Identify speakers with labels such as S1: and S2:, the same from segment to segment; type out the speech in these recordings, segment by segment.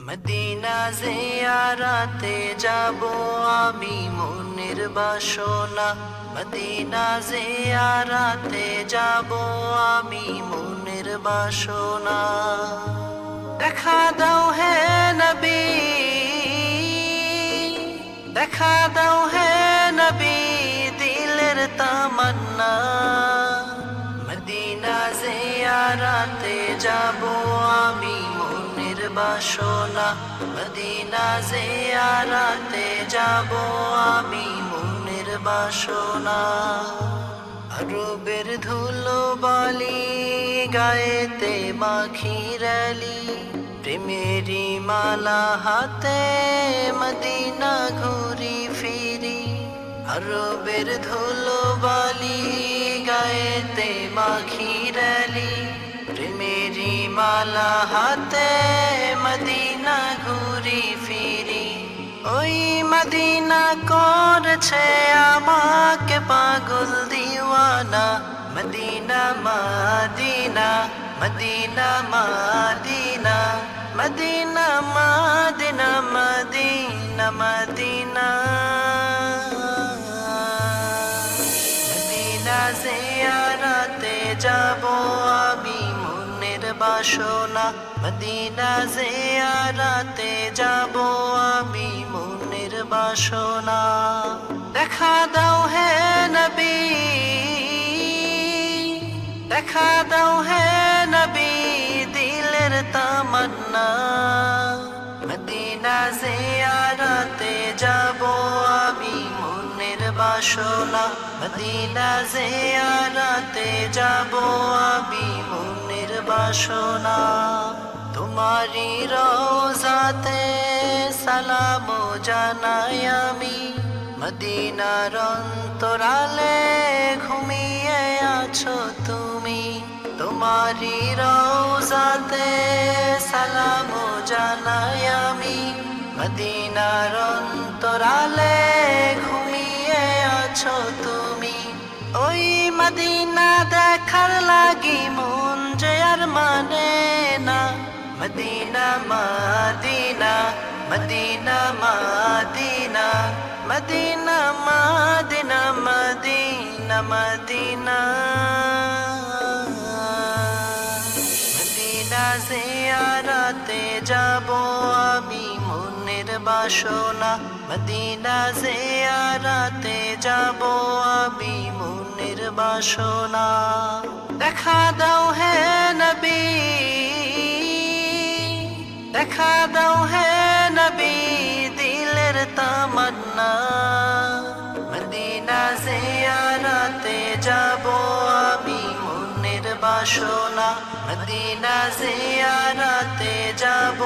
S1: Medina জিয়ারাতে যাব আমি মনের বাসনা, মদিনা জিয়ারাতে যাব আমি মনের বাসনা। দেখা দাও হে নবী, দেখা দাও হে নবী দিলের তামান্না। মদিনা জিয়ারাতে যাব আমি মনের বাসনা, মদিনা জিয়ারাতে যাব আমি মনের বাসনা। আরবের ধুলো বালি গায়েতে মাখিরালি, প্রেমেরি মালা হাতে মদিনা ঘুরি ফিরি। আরবের ধুলো বালি গায়েতে মাখিরালি, প্রেমেরি মালা হাতে মদিনা ঘুরি ফিরি। ওই মদিনা করছে আমাকে পাগল দিওয়ানা। মদিনা মদিনা মদিনা মদিনা মদিনা মদিনা মদিনা মদিনা। মদিনা জিয়ারাতে যাব আমি মনের বাসনা, মদিনা জিয়ারাতে যাব আমি মনের বাসনা। দেখা দাও হে নবী, দেখা দাও হে নবী দিলের তামান্না। মদিনা জিয়ারাতে যাব আমি মনের বাসনা, মদিনা জিয়ারাতে যাব আমি মনের বাসনা। তোমারি রওজাতে সালাম জানাই আমি, মদিনার অন্তরালে ঘুমিয়ে আছো তুমি। তোমারি রওজাতে সালাম জানাই আমি, মদিনার অন্তরালে ঘুমিয়ে আছো তুমি। ওই মদিনা দেখার লাগি মন যে আর মানে না। মদিনা মদিনা মদিনা মদিনা মদিনা মদিনা মদিনা মদিনা। মদিনা জিয়ারাতে যাব আমি মনের বাসনা, মদিনা জিয়ারাতে যাব আমি মনের বাসনা। দেখা দাও হে নবী, দেখা দাও হে নবী দিলের তামান্না। মদিনা জিয়ারাতে যাব আমি মনের বাসনা, মদিনা জিয়ারাতে যাব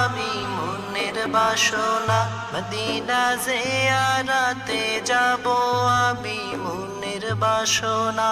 S1: আমি মনের বাসনা, মদিনা জিয়ারাতে যাব আমি মনের বাসনা।